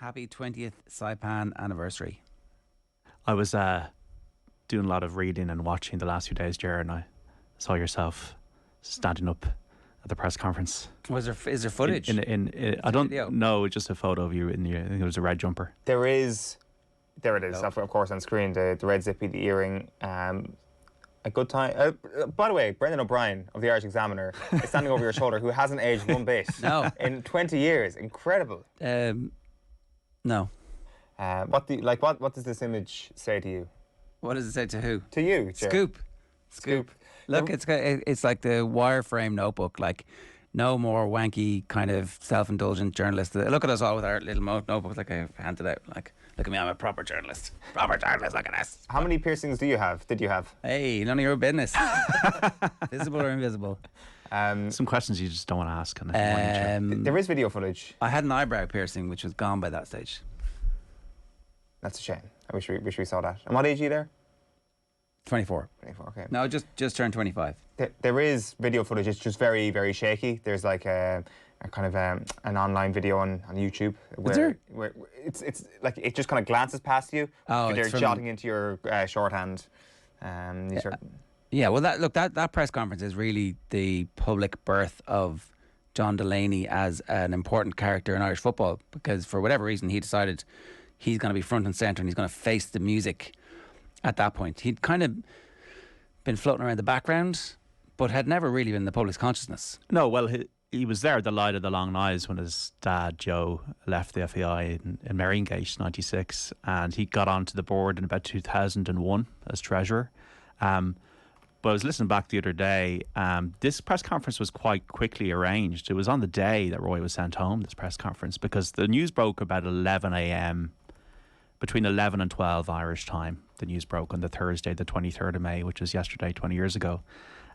Happy 20th Saipan anniversary. I was doing a lot of reading and watching the last few days, Ger, and I saw yourself standing up at the press conference. Is there footage? I don't know, just a photo of you I think it was a red jumper. There it is, of course, on screen, the red zippy, the earring. A good time. By the way, Brendan O'Brien of the Irish Examiner is standing over your shoulder, who hasn't aged one bit. No. In 20 years. Incredible. No. What does this image say to you? What does it say to who? To you, Ger. Scoop. Look, it's like the wireframe notebook. Like, no more wanky kind of self-indulgent journalist. Look at us all with our little notebooks, like I handed out. Like, look at me, I'm a proper journalist. Look at us. How many piercings did you have? Hey, none of your business. Visible or invisible? Some questions you just don't want to ask. There is video footage. I had an eyebrow piercing, which was gone by that stage. That's a shame. I wish we saw that. And what age are you there? 24. 24, okay. No, just turned 25. There is video footage. It's just very, very shaky. There's like a kind of an online video on YouTube where it's like it just kind of glances past you. Oh, they're jotting into your shorthand. Yeah, well, that press conference is really the public birth of John Delaney as an important character in Irish football, because for whatever reason he decided he's going to be front and centre and he's going to face the music. At that point, he'd kind of been floating around the background, but had never really been in the public's consciousness. No, well, he was there at the light of the long knives when his dad, Joe, left the FAI in Mariongate, 96, and he got onto the board in about 2001 as treasurer. But I was listening back the other day. This press conference was quite quickly arranged. It was on the day that Roy was sent home, this press conference, because the news broke about 11 a.m., between 11 and 12 Irish time. The news broke on the Thursday, the 23rd of May, which was yesterday, 20 years ago.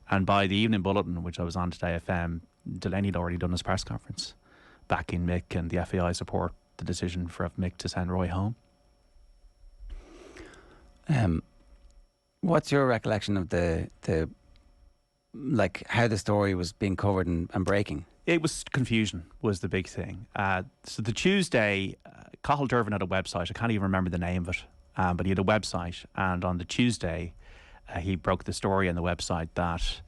And by the evening bulletin, which I was on today, FM, Delaney had already done his press conference, backing Mick and the FAI support the decision for Mick to send Roy home. What's your recollection of the how the story was being covered and breaking? It was confusion was the big thing. So the Tuesday, Cathal Dervin had a website. I can't even remember the name of it, but he had a website. And on the Tuesday, he broke the story on the website that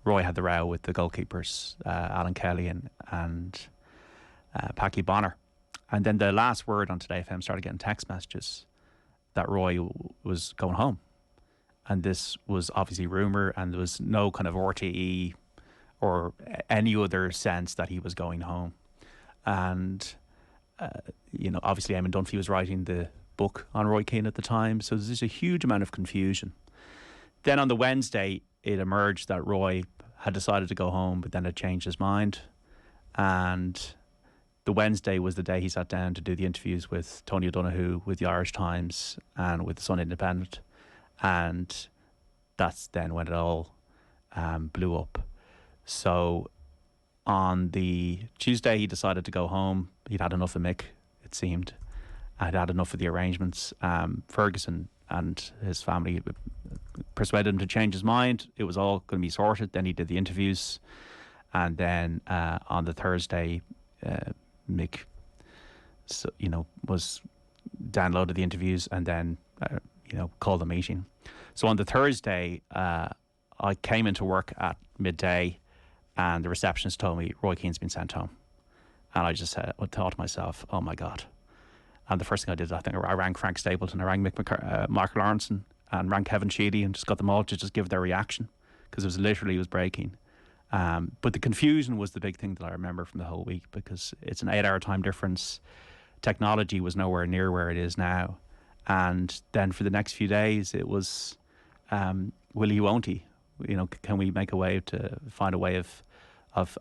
Roy had the row with the goalkeepers, Alan Kelly and Packy Bonner. And then the last word on Today FM started getting text messages that Roy was going home. And this was obviously rumour, and there was no kind of RTE or any other sense that he was going home. And, obviously Eamon Dunphy was writing the book on Roy Keane at the time, so there's a huge amount of confusion. Then on the Wednesday, it emerged that Roy had decided to go home, but then had changed his mind. And the Wednesday was the day he sat down to do the interviews with Tony O'Donoghue, with the Irish Times, and with the Sun Independent. And that's then when it all blew up. So on the Tuesday, he decided to go home. He'd had enough of Mick, it seemed. I'd had enough of the arrangements. Ferguson and his family persuaded him to change his mind. It was all going to be sorted. Then he did the interviews. And then on the Thursday, Mick was downloaded the interviews and then called a meeting. So on the Thursday, I came into work at midday, and the receptionist told me Roy Keane's been sent home. And I just thought to myself, oh my God. And the first thing I did, I rang Frank Stapleton, I rang Mark Lawrenson, and rang Kevin Sheedy, and just got them all to just give their reaction, because it was breaking. But the confusion was the big thing that I remember from the whole week, because it's an 8-hour time difference. Technology was nowhere near where it is now. And then for the next few days, it was, will he, won't he? Can we find a way of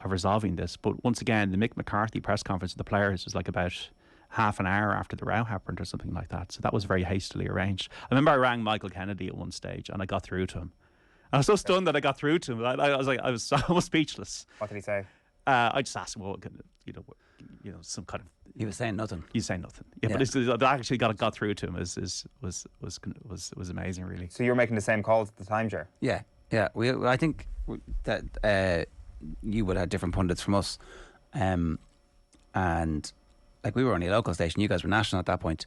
resolving this? But once again, the Mick McCarthy press conference with the players was like about half an hour after the row happened or something like that. So that was very hastily arranged. I remember I rang Michael Kennedy at one stage and I got through to him. I was so stunned that I got through to him. I was almost speechless. What did he say? I just asked him, some kind of. He was saying nothing. He's saying nothing. Yeah, but I actually got through to him was amazing, really. So you were making the same calls at the time, Ger? Yeah. I think that you would have different pundits from us, and like we were only a local station, you guys were national at that point,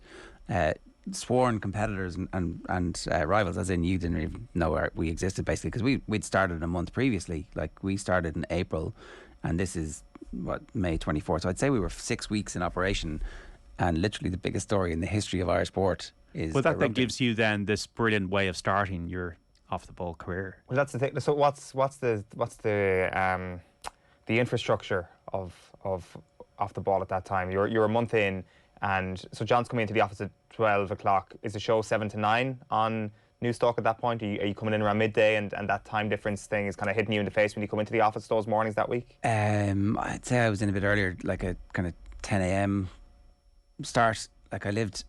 sworn competitors and rivals, as in you didn't even know we existed basically, because we'd started a month previously. Like we started in April, and this is May 24th. So I'd say we were 6 weeks in operation, and literally the biggest story in the history of Irish sport is. Well, that then gives you then this brilliant way of starting your off the ball career. Well, that's the thing. So what's the infrastructure of off the ball at that time? You're a month in, and so John's coming into the office at 12 o'clock. Is the show 7 to 9 on Newstalk at that point? Are you coming in around midday, and that time difference thing is kind of hitting you in the face when you come into the office those mornings that week? I'd say I was in a bit earlier, like a kind of 10 a.m. start. Like I lived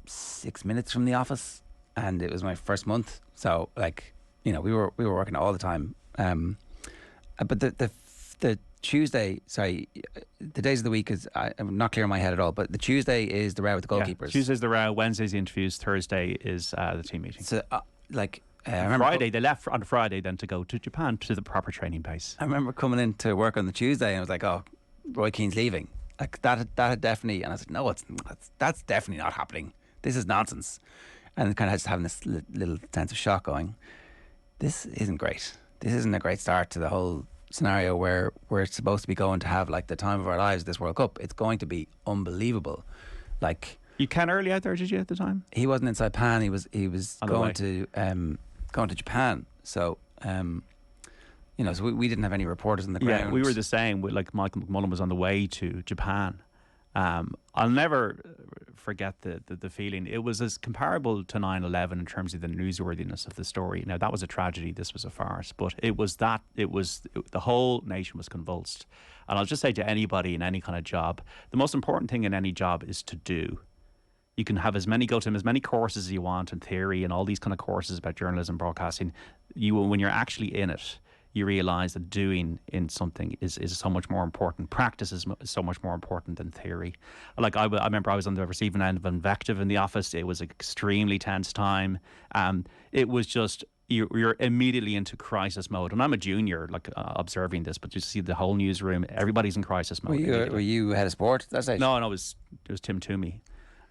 6 minutes from the office, and it was my first month, so like, you know, we were working all the time. But the Tuesday, sorry, the days of the week I'm not clear in my head at all, but the Tuesday is the row with the goalkeepers. Tuesday's the row, Wednesday's the interviews, Thursday is the team meeting. So I remember Friday, they left on Friday then to go to Japan to the proper training base. I remember coming in to work on the Tuesday, and I was like, oh, Roy Keane's leaving. Like that had definitely, and I said, no, that's definitely not happening. This is nonsense. And kind of just having this little sense of shock going, this isn't great. This isn't a great start to the whole scenario where we're supposed to be going to have like the time of our lives, this World Cup. It's going to be unbelievable. Like, you Ken Early out there, did you, at the time? He wasn't in Saipan. He was going to Japan. So you know, so we didn't have any reporters on the ground. Yeah, we were the same. Like Michael McMullen was on the way to Japan. I'll never forget the feeling. It was as comparable to 9/11 in terms of the newsworthiness of the story. Now, that was a tragedy, this was a farce, but the whole nation was convulsed. And I'll just say to anybody in any kind of job, the most important thing in any job is to do. You can have go to as many courses as you want in theory and all these kind of courses about journalism, broadcasting. When you're actually in it, you realise that doing in something is so much more important. Practice is so much more important than theory. Like I remember I was on the receiving end of invective in the office. It was an extremely tense time. It was just, you're immediately into crisis mode. And I'm a junior, like observing this, but you see the whole newsroom, everybody's in crisis mode. Were you head of sport? That's No, it was Tim Toomey.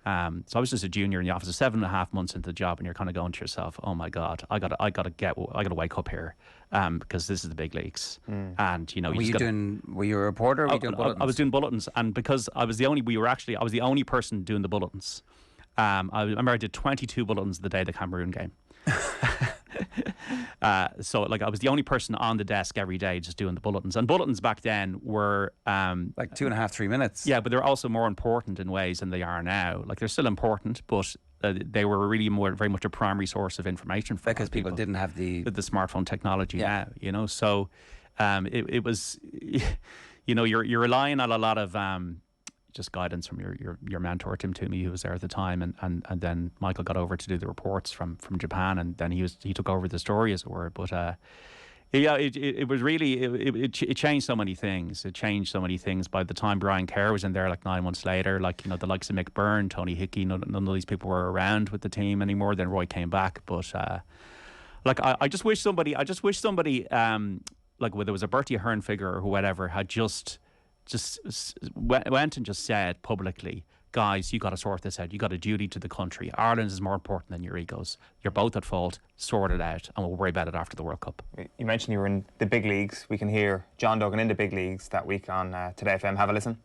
So I was just a junior in the office, 7.5 months into the job, and you're kind of going to yourself, "Oh my God, I gotta wake up here, because this is the big leagues." And you know, were you a reporter? Or were you doing bulletins? I was doing bulletins, and because I was the only person doing the bulletins. I remember I did 22 bulletins the day of the Cameroon game. So like I was the only person on the desk every day just doing the bulletins, and bulletins back then were like 2.5, 3 minutes. Yeah, but they're also more important in ways than they are now. Like they're still important, but they were really very much a primary source of information for because people didn't have the smartphone technology now, you know. So it was, you know, you're relying on a lot of just guidance from your mentor Tim Toomey, who was there at the time, and then Michael got over to do the reports from Japan, and then he took over the story, as it were. But yeah, it was really it changed so many things. It changed so many things. By the time Brian Kerr was in there, like 9 months later, like, you know, the likes of Mick Byrne, Tony Hickey, none of these people were around with the team anymore. Then Roy came back, but like I just wish somebody like whether it was a Bertie Ahern figure or whoever had just went and just said publicly, guys, you got to sort this out. You got a duty to the country. Ireland is more important than your egos. You're both at fault. Sort it out, and we'll worry about it after the World Cup. You mentioned you were in the big leagues. We can hear John Duggan in the big leagues that week on Today FM. Have a listen.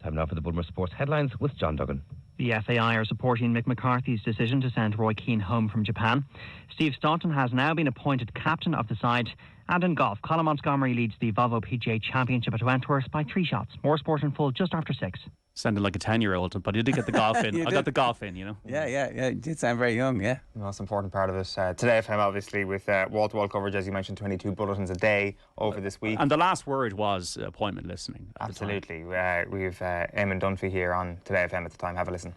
Time now for the Bulmer Sports headlines with John Duggan. The FAI are supporting Mick McCarthy's decision to send Roy Keane home from Japan. Steve Staunton has now been appointed captain of the side. And in golf, Colin Montgomery leads the Volvo PGA Championship at Wentworth by 3 shots. More sport in full just after 6. Sounded like a 10-year-old, but you did get the golf in. I got the golf in, you know. Yeah. You did sound very young, yeah. The most important part of it. Today FM, obviously, with wall-to-wall coverage, as you mentioned, 22 bulletins a day over this week. And the last word was appointment listening. Absolutely. We've Eamon Dunphy here on Today FM at the time. Have a listen.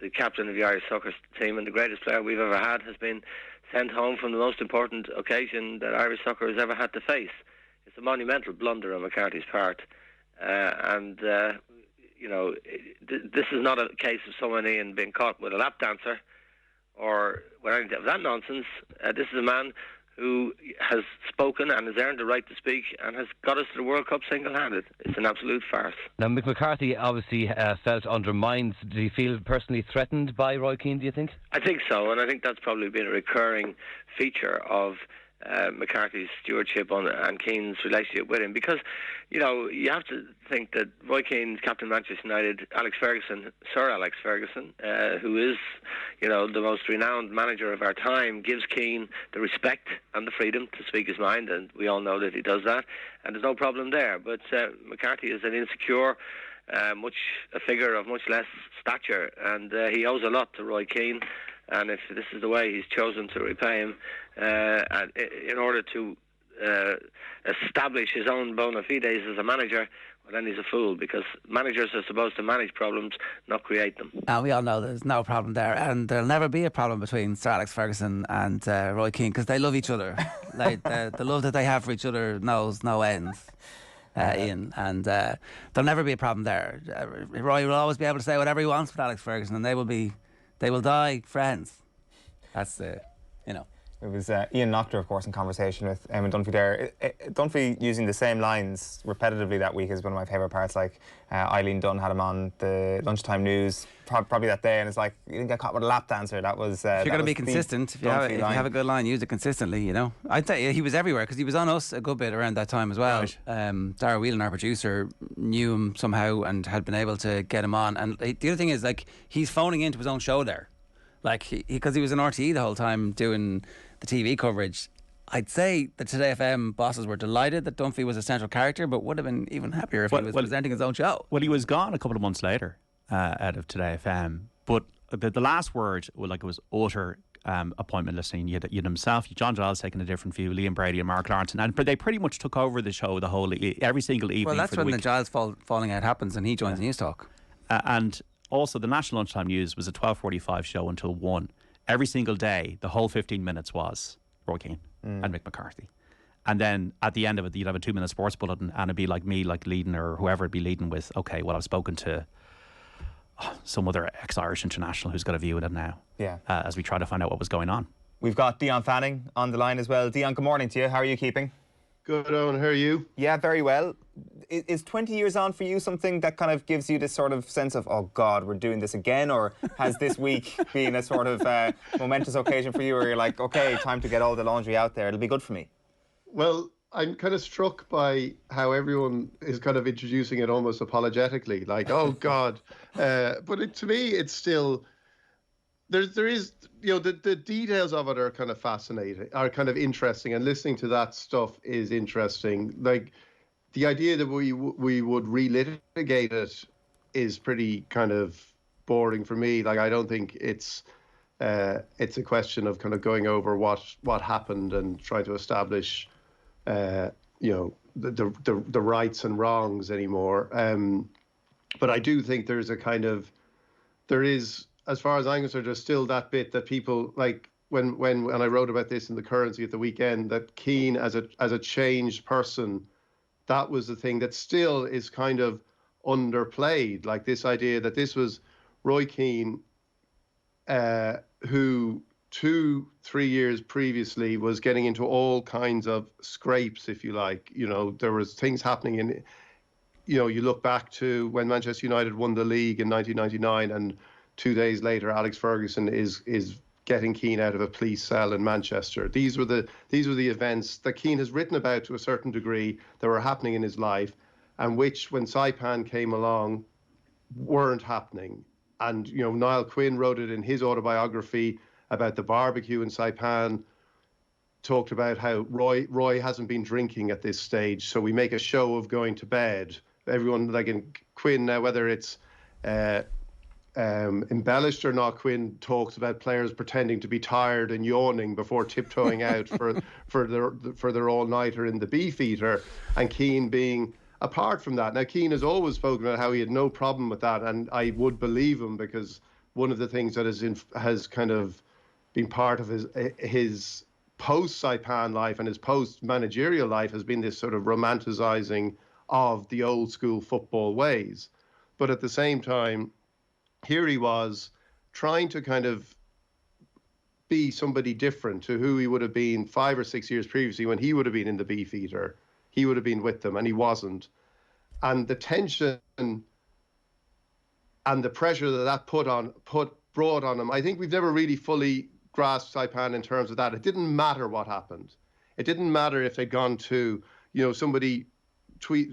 The captain of the Irish soccer team and the greatest player we've ever had has been sent home from the most important occasion that Irish soccer has ever had to face. It's a monumental blunder on McCarthy's part, and you know, this is not a case of someone in being caught with a lap dancer or with anything of that nonsense. This is a man who has spoken and has earned the right to speak and has got us to the World Cup single-handed. It's an absolute farce. Now, Mick McCarthy obviously felt undermined. Did he feel personally threatened by Roy Keane, do you think? I think so, and I think that's probably been a recurring feature of McCarthy's stewardship and Keane's relationship with him, because you have to think that Roy Keane's captain of Manchester United, Sir Alex Ferguson, who is the most renowned manager of our time, gives Keane the respect and the freedom to speak his mind, and we all know that he does that, and there's no problem there. But McCarthy is an insecure, a figure of much less stature, and he owes a lot to Roy Keane. And if this is the way he's chosen to repay him, in order to establish his own bona fides as a manager, well, then he's a fool, because managers are supposed to manage problems, not create them. And we all know there's no problem there, and there'll never be a problem between Sir Alex Ferguson and Roy Keane, because they love each other. Like the love that they have for each other knows no ends. Ian, and there'll never be a problem there. Roy will always be able to say whatever he wants with Alex Ferguson, and they will die friends. That's It was Ian Noctor, of course, in conversation with Eamon Dunphy there. Dunphy using the same lines repetitively that week is one of my favourite parts. Like Eileen Dunn had him on the lunchtime news probably that day, and it's like, you didn't get caught with a lap dancer. That was. If you're going to be consistent, if you have a good line, use it consistently. I'd say he was everywhere, because he was on us a good bit around that time as well. Right. Dara Whelan, our producer, knew him somehow and had been able to get him on. And the other thing is, like, he's phoning into his own show there, like because he was in RTE the whole time doing the TV coverage. I'd say the Today FM bosses were delighted that Dunphy was a central character, but would have been even happier if he was presenting his own show. Well, he was gone a couple of months later out of Today FM, but the last word, it was utter appointment listening. You had himself, John Giles taking a different view, Liam Brady and Mark Lawrence, and they pretty much took over the show every single evening. Well, that's when the Giles falling out happens, and he joins News Talk. And also, the National Lunchtime News was a 12:45 show until 1. Every single day, the whole 15 minutes was Roy Keane and Mick McCarthy. And then at the end of it, you'd have a 2-minute sports bulletin, and it'd be like me, like leading, or whoever would be leading with, okay, well, I've spoken to some other ex-Irish international who's got a view of it now. Yeah. As we try to find out what was going on. We've got Dion Fanning on the line as well. Dion, good morning to you. How are you keeping? Good, Owen. How are you? Yeah, very well. Is 20 years on for you something that kind of gives you this sort of sense of, oh God, we're doing this again? Or has this week been a sort of momentous occasion for you where you're like, okay, time to get all the laundry out there, it'll be good for me? Well, I'm kind of struck by how everyone is kind of introducing it almost apologetically, like, oh God. But to me, it's still, there is, the details of it are kind of fascinating, are kind of interesting, and listening to that stuff is interesting. Like, the idea that we would relitigate it is pretty kind of boring for me. Like, I don't think it's a question of kind of going over what happened and trying to establish, the rights and wrongs anymore. But I do think there is, as far as I'm concerned, there's still that bit that people, like when I wrote about this in The Currency at the weekend, that Keane as a changed person, that was the thing that still is kind of underplayed. Like, this idea that this was Roy Keane, who 2-3 years previously was getting into all kinds of scrapes, if you like. There was things happening in, you look back to when Manchester United won the league in 1999, and 2 days later, Alex Ferguson is getting Keane out of a police cell in Manchester. These were the events that Keane has written about to a certain degree that were happening in his life, and which, when Saipan came along, weren't happening. And Niall Quinn wrote it in his autobiography about the barbecue in Saipan, talked about how Roy hasn't been drinking at this stage, so we make a show of going to bed. Everyone, like in Quinn now, whether it's embellished or not, Quinn talks about players pretending to be tired and yawning before tiptoeing out for their all-nighter in the Beefeater, and Keane being apart from that. Now, Keane has always spoken about how he had no problem with that, and I would believe him, because one of the things that has kind of been part of his post-Saipan life and his post-managerial life has been this sort of romanticizing of the old school football ways. But at the same time, here he was trying to kind of be somebody different to who he would have been 5 or 6 years previously when he would have been in the Beefeater. He would have been with them, and he wasn't. And the tension and the pressure that brought on him, I think we've never really fully grasped Saipan in terms of that. It didn't matter what happened. It didn't matter if they'd gone to, somebody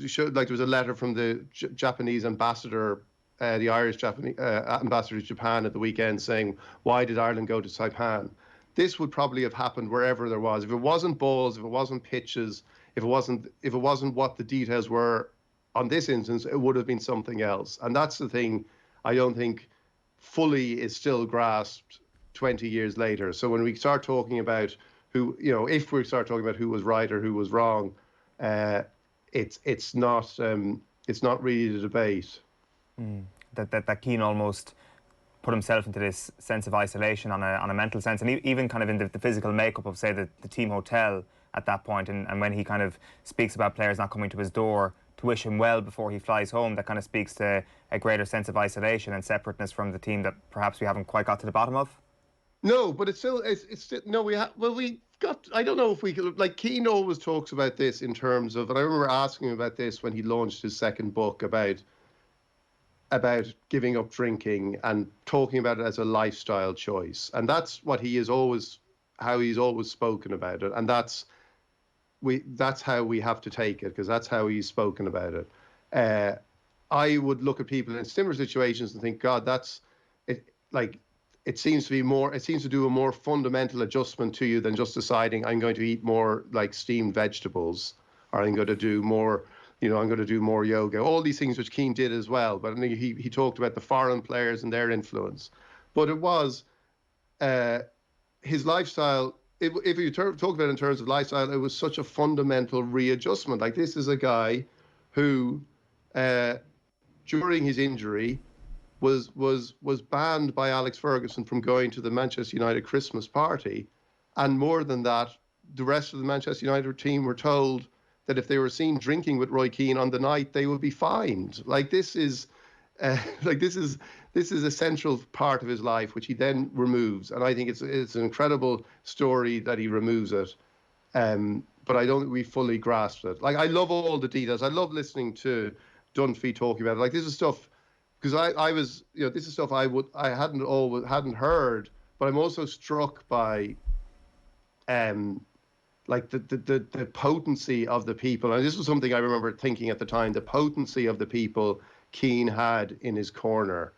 showed, like there was a letter from the Japanese ambassador, the Irish Japanese ambassador to Japan at the weekend saying, why did Ireland go to Saipan? This would probably have happened wherever there was. If it wasn't balls, if it wasn't pitches, if it wasn't what the details were on this instance, it would have been something else. And that's the thing I don't think fully is still grasped 20 years later. So when we start talking about who, if we start talking about who was right or who was wrong, it's not really the debate. That Keane almost put himself into this sense of isolation on a mental sense, and even kind of in the physical makeup of, say, the team hotel at that point, and when he kind of speaks about players not coming to his door to wish him well before he flies home, that kind of speaks to a greater sense of isolation and separateness from the team that perhaps we haven't quite got to the bottom of. No, but it's still no. We got. I don't know if we could. Like, Keane always talks about this in terms of, and I remember asking him about this when he launched his second book about giving up drinking and talking about it as a lifestyle choice, and that's what how he's always spoken about it, and that's how we have to take it, because that's how he's spoken about it. I would look at people in similar situations and think, God, that's it. Like, it seems to do a more fundamental adjustment to you than just deciding I'm going to eat more like steamed vegetables, or I'm going to do more, I'm going to do more yoga. All these things which Keane did as well. But I think he talked about the foreign players and their influence. But it was his lifestyle. If you talk about it in terms of lifestyle, it was such a fundamental readjustment. Like, this is a guy who, during his injury, was banned by Alex Ferguson from going to the Manchester United Christmas party, and more than that, the rest of the Manchester United team were told that if they were seen drinking with Roy Keane on the night, they would be fined. Like, this is a central part of his life, which he then removes, and I think it's an incredible story that he removes it. But I don't think we fully grasped it. Like, I love all the details. I love listening to Dunphy talking about it. Like, this is stuff. Because I was, this is stuff I hadn't heard, but I'm also struck by, like the potency of the people. And this was something I remember thinking at the time: the potency of the people Keane had in his corner.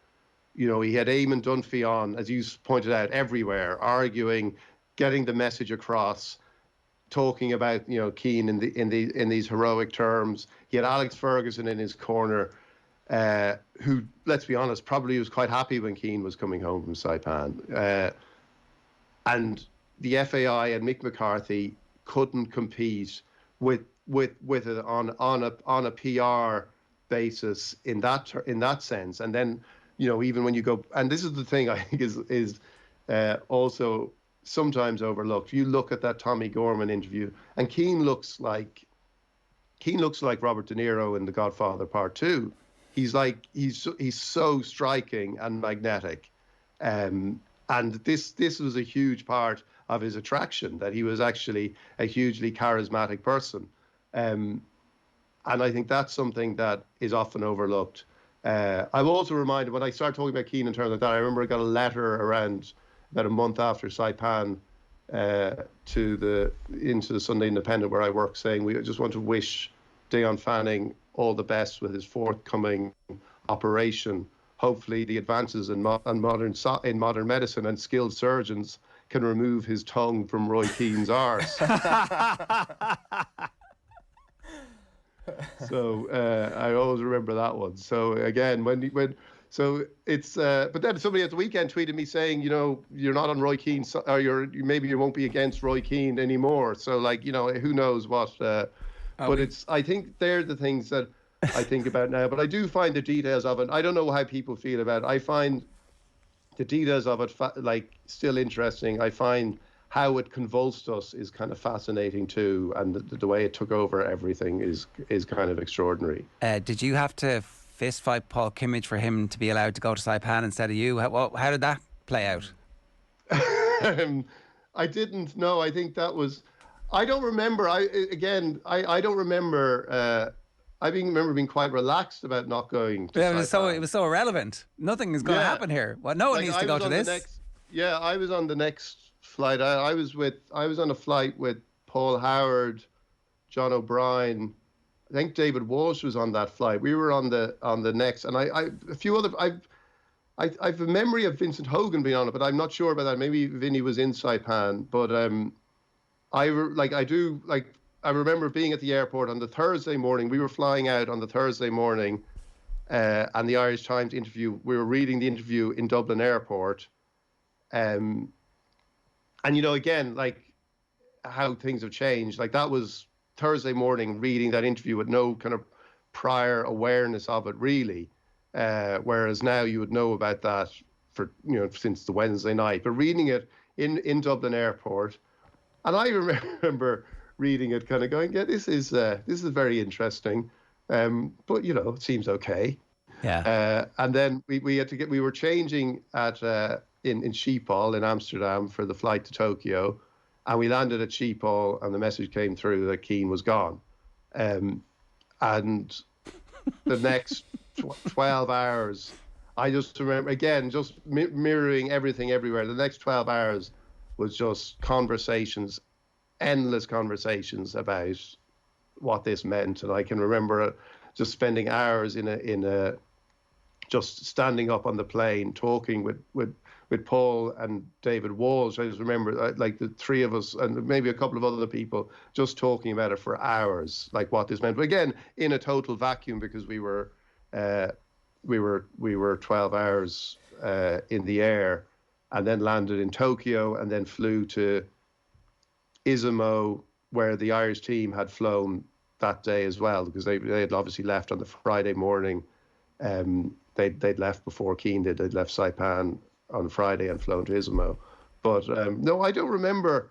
He had Eamon Dunphy on, as you pointed out, everywhere, arguing, getting the message across, talking about Keane in these heroic terms. He had Alex Ferguson in his corner, who, let's be honest, probably was quite happy when Keane was coming home from Saipan. And the FAI and Mick McCarthy couldn't compete with it on a PR basis in that sense. And then, even when you go, and this is the thing I think is also sometimes overlooked. You look at that Tommy Gorman interview, and Keane looks like Robert De Niro in The Godfather Part 2. He's so striking and magnetic, and this was a huge part of his attraction, that he was actually a hugely charismatic person, and I think that's something that is often overlooked. I'm also reminded, when I start talking about Keane in terms of that, I remember I got a letter around about a month after Saipan into the Sunday Independent where I work, saying we just want to wish Dion Fanning all the best with his forthcoming operation. Hopefully the advances in modern medicine and skilled surgeons can remove his tongue from Roy Keane's arse. So I always remember that one. So again, so it's but then somebody at the weekend tweeted me saying, you're not on Roy Keane, or maybe you won't be against Roy Keane anymore. So, like, who knows what. But I think they're the things that I think about now. But I do find the details of it. I don't know how people feel about it. I find the details of it still interesting. I find how it convulsed us is kind of fascinating too, and the way it took over everything is kind of extraordinary. Did you have to fist fight Paul Kimmage for him to be allowed to go to Saipan instead of you? How did that play out? I didn't know. I think that was. I don't remember. I don't remember. I remember being quite relaxed about not going to Saipan. It was so irrelevant. Nothing is going to happen here. Well, no one needs to go to this. I was on the next flight. I was on a flight with Paul Howard, John O'Brien. I think David Walsh was on that flight. We were on the next, and a few other. I've a memory of Vincent Hogan being on it, but I'm not sure about that. Maybe Vinny was in Saipan, but I remember being at the airport on the Thursday morning. We were flying out on the Thursday morning, and the Irish Times interview. We were reading the interview in Dublin Airport, and again, like how things have changed. Like that was Thursday morning, reading that interview with no kind of prior awareness of it, really. Whereas now you would know about that for since the Wednesday night, but reading it in Dublin Airport, and I remember reading it, kind of going, yeah, this is very interesting, but it seems okay. Yeah. And then we were changing at in Schiphol in Amsterdam for the flight to Tokyo, and we landed at Schiphol, and the message came through that Keane was gone, and the next 12 hours, I just remember, again, just mirroring everything everywhere. The next 12 hours was just conversations, endless conversations about what this meant. And I can remember just spending hours in a just standing up on the plane, talking with Paul and David Walsh. I just remember like the three of us and maybe a couple of other people just talking about it for hours, like what this meant. But again, in a total vacuum, because we were 12 hours in the air, and then landed in Tokyo, and then flew to Izumo, where the Irish team had flown that day as well, because they had obviously left on the Friday morning. They'd left before Keane did. They'd left Saipan on Friday and flown to Izumo. But no, I don't remember.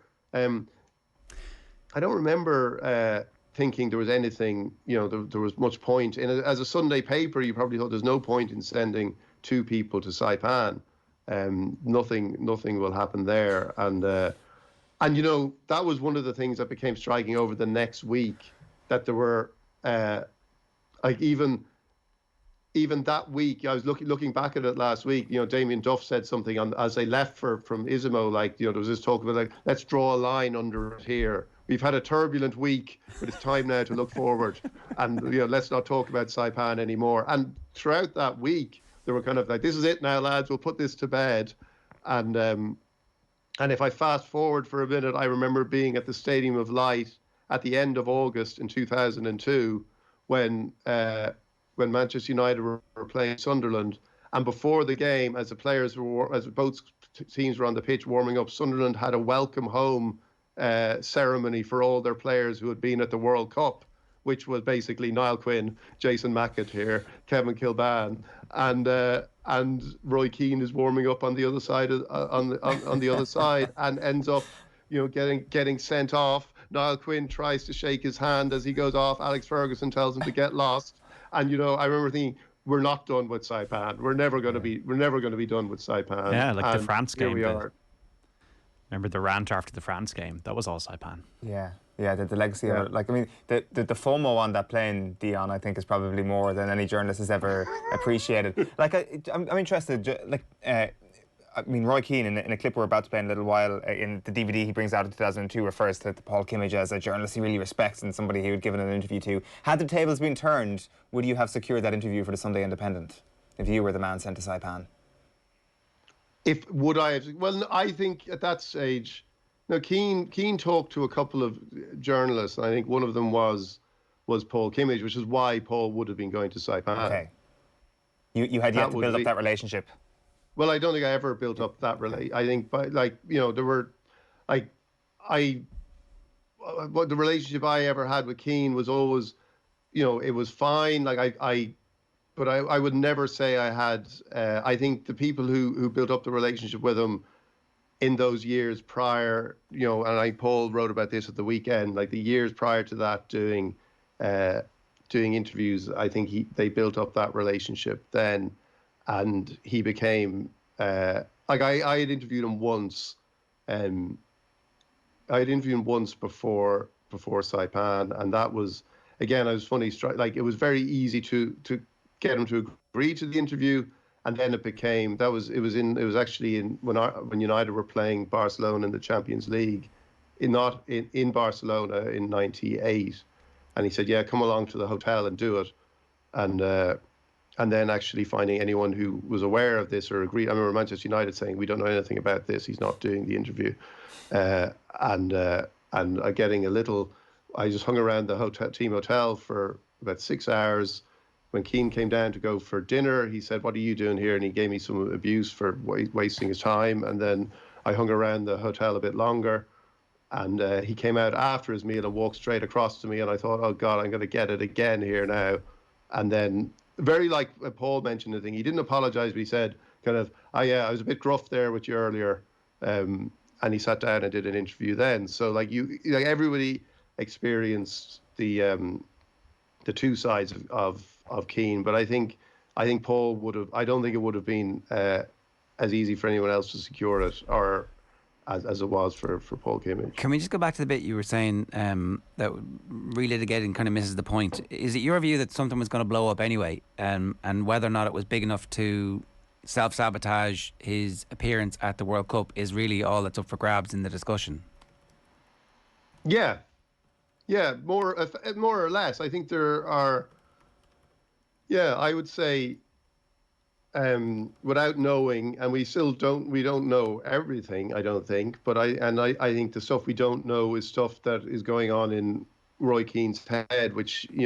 Thinking there was anything, there was much point in it. As a Sunday paper, you probably thought there's no point in sending two people to Saipan. Nothing will happen there. And that was one of the things that became striking over the next week, that there were even that week, I was looking back at it last week, Damien Duff said something as they left from Izumo, there was this talk about like, let's draw a line under it here. We've had a turbulent week, but it's time now to look forward, and let's not talk about Saipan anymore. And throughout that week, they were kind of like, this is it now, lads, we'll put this to bed. And if I fast forward for a minute, I remember being at the Stadium of Light at the end of August in 2002, when Manchester United were playing Sunderland, and before the game, as both teams were on the pitch warming up, Sunderland had a welcome home ceremony for all their players who had been at the World Cup, which was basically Niall Quinn, Jason McAteer, Kevin Kilbane, and Roy Keane is warming up on the other side on the other side, and ends up getting sent off. Niall Quinn tries to shake his hand as he goes off. Alex Ferguson tells him to get lost. And I remember thinking, we're not done with Saipan. We're never going to be done with Saipan. Yeah, like the France game. Here we are. Remember the rant after the France game? That was all Saipan. Yeah, the legacy of it. Like, I mean, the FOMO on that plane, Dion, I think is probably more than any journalist has ever appreciated. Like, I'm interested. Like, I mean, Roy Keane, in a clip we're about to play in a little while, in the DVD he brings out in 2002, refers to Paul Kimmage as a journalist he really respects and somebody he would given an interview to. Had the tables been turned, would you have secured that interview for the Sunday Independent if you were the man sent to Saipan? Well, I think at that stage, Keane talked to a couple of journalists, and I think one of them was Paul Kimmage, which is why Paul would have been going to Saipan. Okay. You had yet to build up that relationship. Well, I don't think I ever built up that I think, there were, what the relationship I ever had with Keane was always, it was fine. But I would never say I had. I think the people who built up the relationship with him in those years prior, and Paul wrote about this at the weekend, like the years prior to that, doing interviews. I think they built up that relationship then, and he became I had interviewed him once I had interviewed him once before Saipan, and that was, again, I was funny, like it was very easy to get him to agree to the interview, and then it was actually when United were playing Barcelona in the Champions League, in Barcelona in '98, and he said, yeah, come along to the hotel and do it, and then actually finding anyone who was aware of this or agreed. I remember Manchester United saying, we don't know anything about this, he's not doing the interview. And getting a little, I just hung around the team hotel for about 6 hours. When Keane came down to go for dinner, he said, what are you doing here? And he gave me some abuse for wasting his time. And then I hung around the hotel a bit longer. And he came out after his meal and walked straight across to me. And I thought, oh, God, I'm going to get it again here now. And then, very like Paul mentioned the thing, he didn't apologise, but he said, kind of, oh, yeah, I was a bit gruff there with you earlier. And he sat down and did an interview then. So like everybody experienced the two sides of Keane, but I think Paul would have. I don't think it would have been as easy for anyone else to secure it, or as it was for Paul Kimmage. Can we just go back to the bit you were saying that relitigating kind of misses the point? Is it your view that something was going to blow up anyway, and whether or not it was big enough to self-sabotage his appearance at the World Cup is really all that's up for grabs in the discussion? Yeah, more or less. I think there are. Yeah, I would say, without knowing, and we don't know everything, I don't think, but I think the stuff we don't know is stuff that is going on in Roy Keane's head, which, he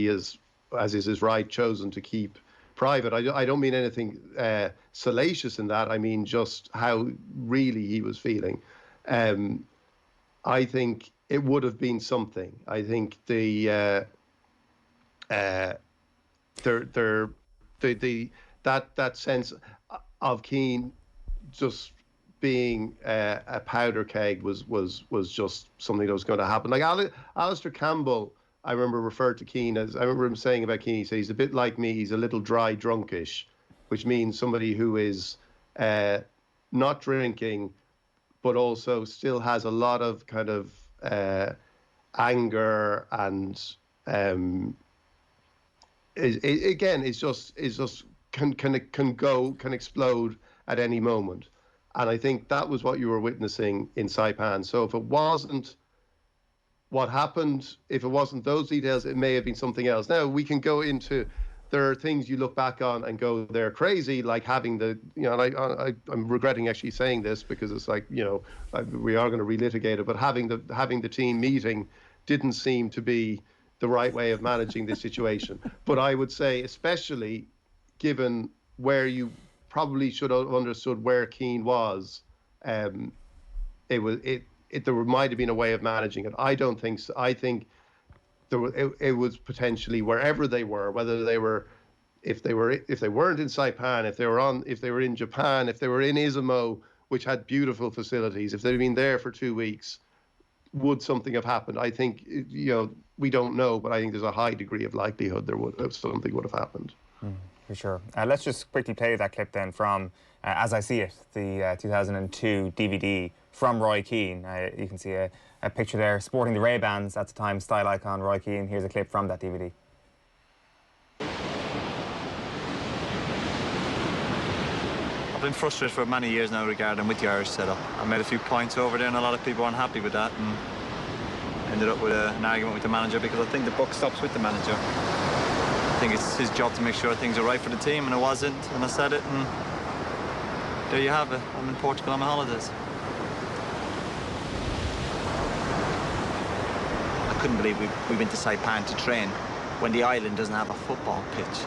is, as is his right, chosen to keep private. I don't mean anything salacious in that. I mean just how really he was feeling. I think it would have been something. I think that sense of Keane just being a powder keg was just something that was going to happen. Like Alistair Campbell, I remember referred to Keane as, I remember him saying about Keane, he said he's a bit like me, he's a little dry drunkish, which means somebody who is not drinking, but also still has a lot of kind of anger, and is just can explode at any moment. And I think that was what you were witnessing in Saipan. So if it wasn't what happened, if it wasn't those details, it may have been something else. Now we can go into, there are things you look back on and go, they're crazy, like having the, I'm regretting actually saying this because it's like, we are going to relitigate it, but having the team meeting didn't seem to be the right way of managing the situation. But I would say, especially given where you probably should have understood where Keane was, there might have been a way of managing it. I don't think so. I think it was potentially wherever they were, whether they were, if they weren't in Saipan, if they were in Japan, if they were in Izumo, which had beautiful facilities, if they'd been there for 2 weeks, would something have happened? I think, we don't know, but I think there's a high degree of likelihood something would have happened. For sure. Let's just quickly play that clip then from As I See It, the 2002 DVD from Roy Keane. You can see a picture there sporting the Ray-Bans, at the time style icon Roy Keane. Here's a clip from that DVD. I've been frustrated for many years now regarding with the Irish setup. I made a few points over there and a lot of people weren't happy with that, and ended up with an argument with the manager because I think the buck stops with the manager. I think it's his job to make sure things are right for the team, and it wasn't, and I said it, and there you have it. I'm in Portugal on my holidays. I couldn't believe we went to Saipan to train when the island doesn't have a football pitch.